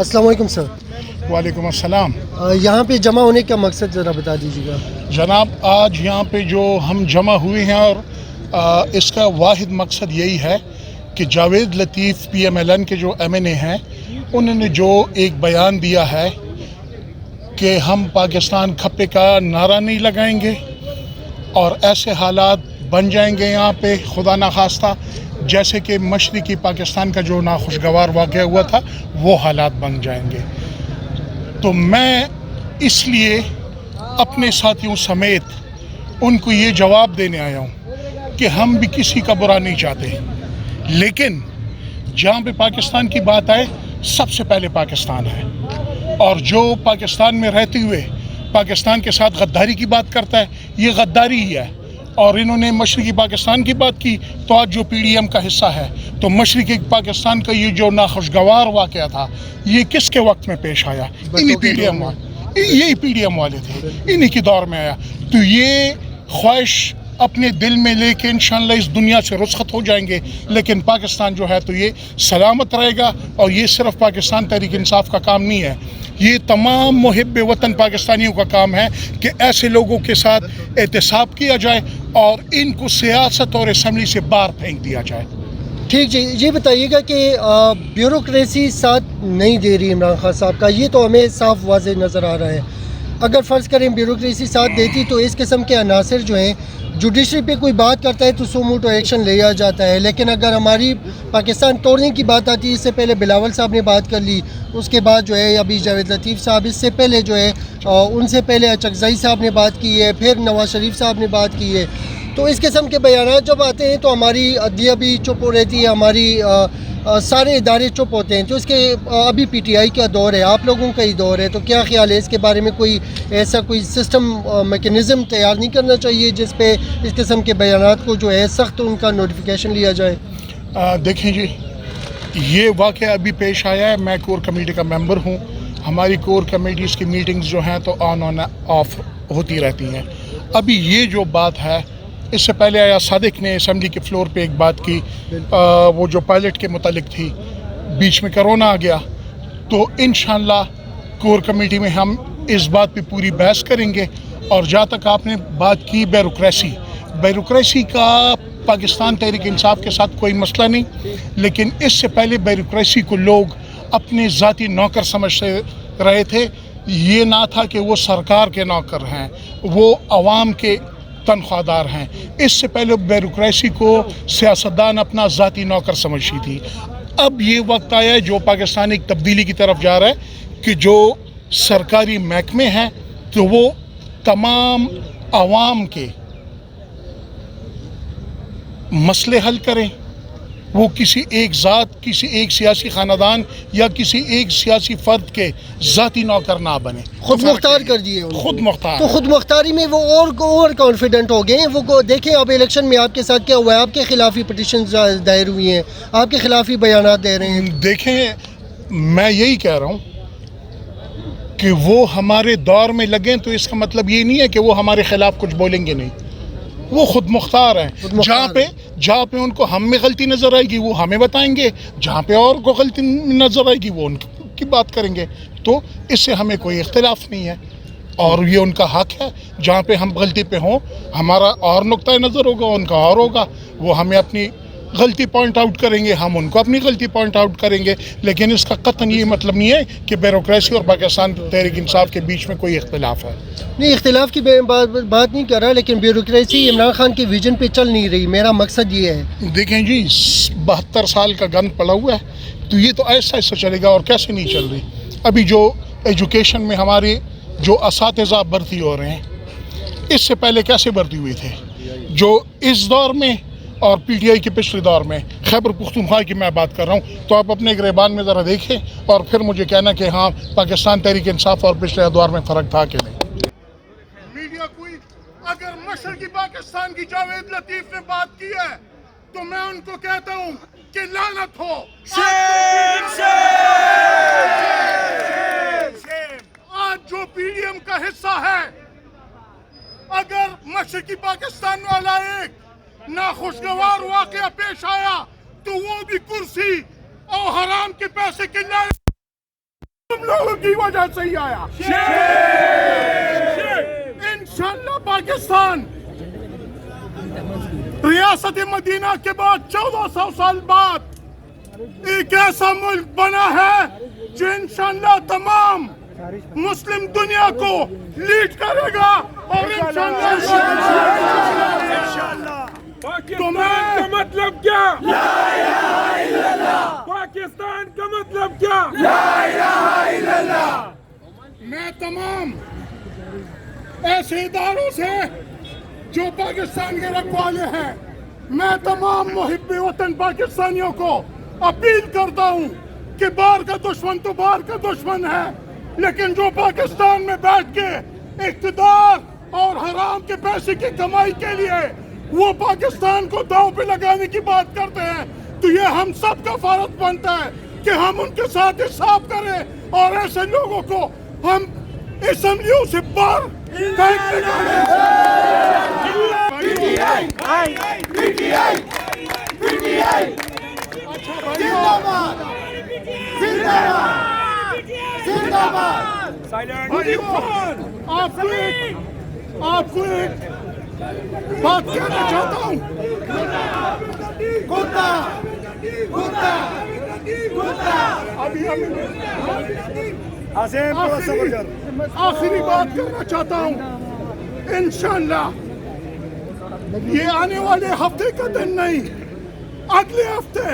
السلام علیکم سر۔ وعلیکم السلام۔ یہاں پہ جمع ہونے کا مقصد ذرا بتا دیجیے گا۔ جناب آج یہاں پہ جو ہم جمع ہوئے ہیں اور اس کا واحد مقصد یہی ہے کہ جاوید لطیف پی ایم ایل این کے جو ایم این اے ہیں انہوں نے جو ایک بیان دیا ہے کہ ہم پاکستان کھپے کا نعرہ نہیں لگائیں گے اور ایسے حالات بن جائیں گے یہاں پہ خدا نخواستہ جیسے کہ مشرقی پاکستان کا جو ناخوشگوار واقعہ ہوا تھا وہ حالات بن جائیں گے، تو میں اس لیے اپنے ساتھیوں سمیت ان کو یہ جواب دینے آیا ہوں کہ ہم بھی کسی کا برا نہیں چاہتے، لیکن جہاں پہ پاکستان کی بات آئے سب سے پہلے پاکستان ہے، اور جو پاکستان میں رہتے ہوئے پاکستان کے ساتھ غداری کی بات کرتا ہے یہ غداری ہی ہے۔ اور انہوں نے مشرقی پاکستان کی بات کی تو آج جو پی ڈی ایم کا حصہ ہے تو مشرقی پاکستان کا یہ جو ناخوشگوار واقعہ تھا یہ کس کے وقت میں پیش آیا؟ انہی پی ڈی ایم والے، یہی پی ڈی ایم والے تھے، انہی کی دور میں آیا۔ تو یہ خواہش اپنے دل میں لے کے انشاءاللہ اس دنیا سے رخصت ہو جائیں گے، لیکن پاکستان جو ہے تو یہ سلامت رہے گا۔ اور یہ صرف پاکستان تحریک انصاف کا کام نہیں ہے، یہ تمام محب وطن پاکستانیوں کا کام ہے کہ ایسے لوگوں کے ساتھ احتساب کیا جائے اور ان کو سیاست اور اسمبلی سے باہر پھینک دیا جائے۔ ٹھیک جی، یہ بتائیے گا کہ بیوروکریسی ساتھ نہیں دے رہی عمران خان صاحب کا، یہ تو ہمیں صاف واضح نظر آ رہا ہے۔ اگر فرض کریں بیوروکریسی ساتھ دیتی تو اس قسم کے عناصر جو ہیں جوڈیشری پہ کوئی بات کرتا ہے تو سو موٹو ایکشن لیا جاتا ہے، لیکن اگر ہماری پاکستان توڑنے کی بات آتی ہے، اس سے پہلے بلاول صاحب نے بات کر لی، اس کے بعد جو ہے ابھی جاوید لطیف صاحب، اس سے پہلے جو ہے ان سے پہلے اچکزئی صاحب نے بات کی ہے، پھر نواز شریف صاحب نے بات کی ہے، تو اس قسم کے بیانات جب آتے ہیں تو ہماری عدلیہ بھی چپ ہو رہتی ہے، ہماری سارے ادارے چپ ہوتے ہیں۔ تو اس کے ابھی پی ٹی آئی کا دور ہے، آپ لوگوں کا ہی دور ہے، تو کیا خیال ہے اس کے بارے میں کوئی ایسا کوئی سسٹم میکنزم تیار نہیں کرنا چاہیے جس پہ اس قسم کے بیانات کو جو ہے سخت ان کا نوٹیفیکیشن لیا جائے؟ دیکھیں جی، یہ واقعہ ابھی پیش آیا ہے، میں کور کمیٹی کا ممبر ہوں، ہماری کور کمیٹیز کی میٹنگز جو ہیں تو آن آف ہوتی رہتی ہیں۔ ابھی یہ جو بات ہے، اس سے پہلے آیا صادق نے اسمبلی کے فلور پہ ایک بات کی، وہ جو پائلٹ کے متعلق تھی، بیچ میں کرونا آ گیا، تو انشاءاللہ کور کمیٹی میں ہم اس بات پہ پوری بحث کریں گے۔ اور جہاں تک آپ نے بات کی بیوروکریسی کا پاکستان تحریک انصاف کے ساتھ کوئی مسئلہ نہیں، لیکن اس سے پہلے بیوروکریسی کو لوگ اپنے ذاتی نوکر سمجھتے رہے تھے، یہ نہ تھا کہ وہ سرکار کے نوکر ہیں، وہ عوام کے تنخواہ دار ہیں۔ اس سے پہلے بیوروکریسی کو سیاستدان اپنا ذاتی نوکر سمجھتی تھی۔ اب یہ وقت آیا ہے جو پاکستان ایک تبدیلی کی طرف جا رہا ہے کہ جو سرکاری محکمے ہیں تو وہ تمام عوام کے مسئلے حل کریں، وہ کسی ایک ذات، کسی ایک سیاسی خاندان یا کسی ایک سیاسی فرد کے ذاتی نوکر نہ بنے، خود مختار کر دیے خود مختار۔ تو خود مختاری میں وہ اور کانفیڈنٹ ہو گئے ہیں۔ وہ دیکھیں اب الیکشن میں آپ کے ساتھ کیا ہوا ہے، آپ کے خلاف ہی پٹیشنز دائر ہوئی ہیں، آپ کے خلاف ہی بیانات دے رہے ہیں۔ دیکھیں، میں یہی کہہ رہا ہوں کہ وہ ہمارے دور میں لگیں تو اس کا مطلب یہ نہیں ہے کہ وہ ہمارے خلاف کچھ بولیں گے، نہیں، وہ خود مختار ہیں۔ جہاں پہ ان کو ہم میں غلطی نظر آئے گی وہ ہمیں بتائیں گے، جہاں پہ اور کو غلطی نظر آئے گی وہ ان کی بات کریں گے، تو اس سے ہمیں کوئی اختلاف نہیں ہے اور یہ ان کا حق ہے۔ جہاں پہ ہم غلطی پہ ہوں، ہمارا اور نقطۂ نظر ہوگا، ان کا اور ہوگا، وہ ہمیں اپنی غلطی پوائنٹ آؤٹ کریں گے، ہم ان کو اپنی غلطی پوائنٹ آؤٹ کریں گے، لیکن اس کا قطعاً یہ مطلب نہیں ہے کہ بیوروکریسی اور پاکستان تحریک انصاف کے بیچ میں کوئی اختلاف ہے۔ نہیں، اختلاف کی بات نہیں کر رہا، لیکن بیوروکریسی عمران خان کے ویژن پہ چل نہیں رہی، میرا مقصد یہ ہے۔ دیکھیں جی، 72 سال کا گند پڑا ہوا ہے تو یہ تو ایسا ایسا چلے گا، اور کیسے نہیں چل رہی۔ ابھی جو ایجوکیشن میں ہمارے جو اساتذہ بھرتی ہو رہے ہیں، اس سے پہلے کیسے بھرتی ہوئے تھے؟ جو اس دور میں اور پی ٹی آئی کے پچھلے دور میں، خیبر پختونخوا کی میں بات کر رہا ہوں، تو آپ اپنے گریبان میں ذرا دیکھیں اور پھر مجھے کہنا کہ ہاں پاکستان تحریک انصاف اور پچھلے دور میں فرق تھا کہ نہیں۔ میڈیا کوئی اگر مشرقی پاکستان کی جاوید لطیف نے بات کی ہے تو میں ان کو کہتا ہوں کہ لعنت ہو۔ آج جو پی ڈی ایم کا حصہ ہے، اگر مشرقی پاکستان والا ایک ناخوشگوار واقعہ پیش آیا تو وہ بھی کرسی اور حرام کے پیسے کے لیے تم لوگوں کی وجہ سے ہی آیا. انشاءاللہ پاکستان ریاست مدینہ کے بعد 1400 سال بعد ایک ایسا ملک بنا ہے جو انشاءاللہ تمام مسلم دنیا کو لیڈ کرے گا. اور انشاءاللہ پاکستان کا مطلب کیا؟ لا الہ الا اللہ. پاکستان کا مطلب کیا؟ لا الہ الا اللہ. میں تمام ایسے اداروں سے جو پاکستان کے رکھوالے ہیں، میں تمام محب وطن پاکستانیوں کو اپیل کرتا ہوں کہ باہر کا دشمن تو باہر کا دشمن ہے، لیکن جو پاکستان میں بیٹھ کے اقتدار اور حرام کے پیسے کی کمائی کے لیے وہ پاکستان کو داؤں پہ لگانے کی بات کرتے ہیں، تو یہ ہم سب کا فرض بنتا ہے کہ ہم ان کے ساتھ حساب کریں اور ایسے لوگوں کو ہم اسمبلیوں سے باہر پھینک آپ کو ایک بات کہنا چاہتا ہوں. آخری بات کرنا چاہتا ہوں. انشاءاللہ یہ آنے والے ہفتے کا دن نہیں، اگلے ہفتے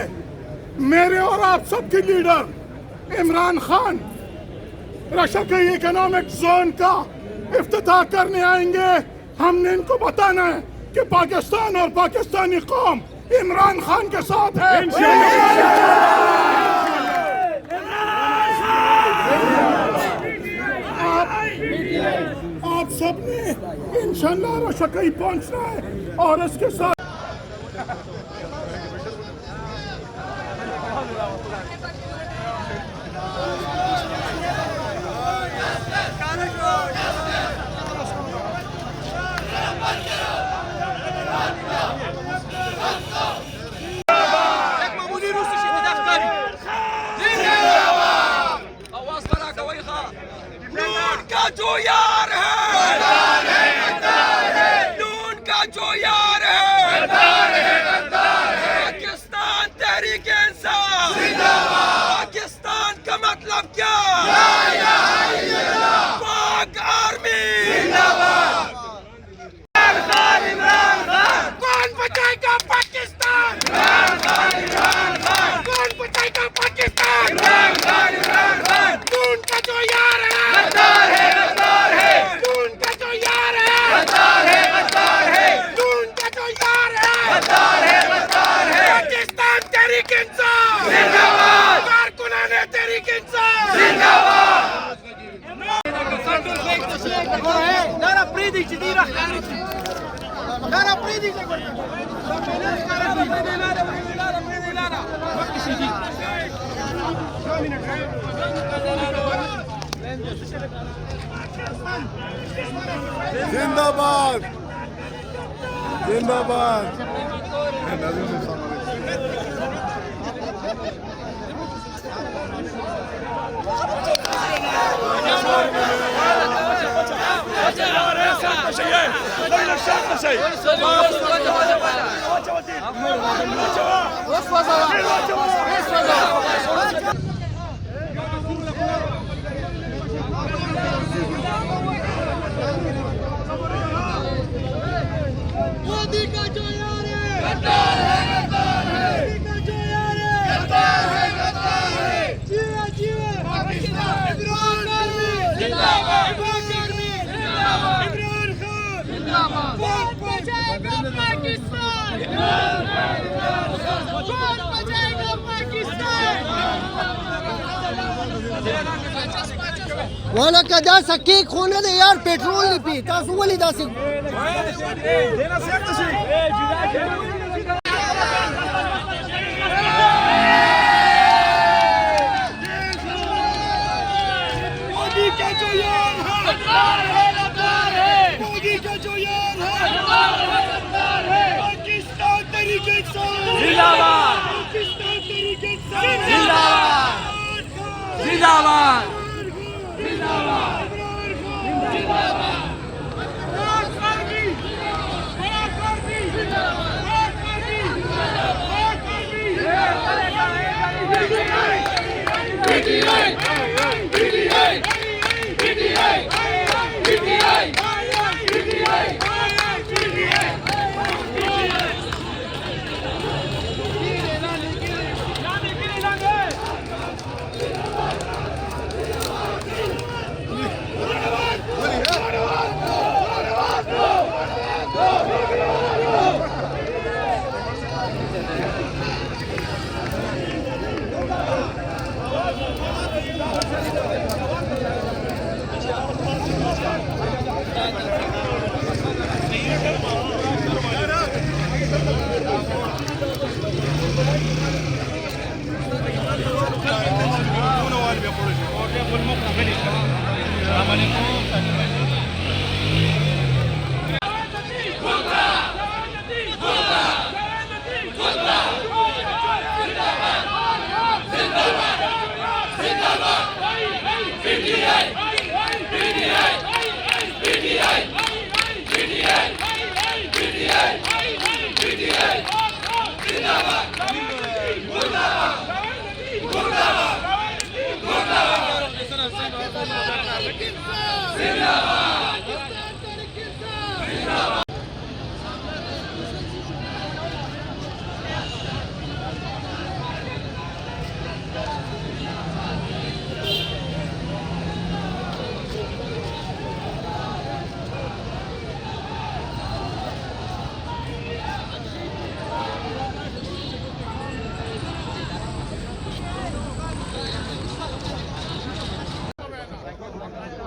میرے اور آپ سب کے leader Imran Khan Rashakai economic zone کا افتتاح کرنے آئیں گے. ہم نے ان کو بتانا ہے کہ پاکستان اور پاکستانی قوم عمران خان کے ساتھ ہے. آپ سب نے انشاءاللہ رشکی پہنچنا ہے اور اس کے ساتھ جو یار ہے نون کا جو یار ہے پاکستان تحریک انصاف پاکستان کا مطلب کیا؟ پاک آرمی کون بچائے گا پاکستان؟ کون بچائے گا پاکستان؟ نون کا جو یار ہے زندہ باد زندہ باد. مودی کا جو یار ہے غدار ہے مودی کا جو یار ہے غدار ہے جیوے جیوے پاکستان. عمران خان زندہ باد. عمران خان زندہ باد. کون بچائے گا پاکستان؟ کون بچائے گا پاکستان؟ والا کا دا سکی خونه ده یار پټرول دی پی تاسو ولې داسې مودی کا جو یار ہے مودی کا جو یار ہے پاکستان تحریک انصاف زندہ باد. پاکستان تحریک انصاف زندہ باد. زندہ باد.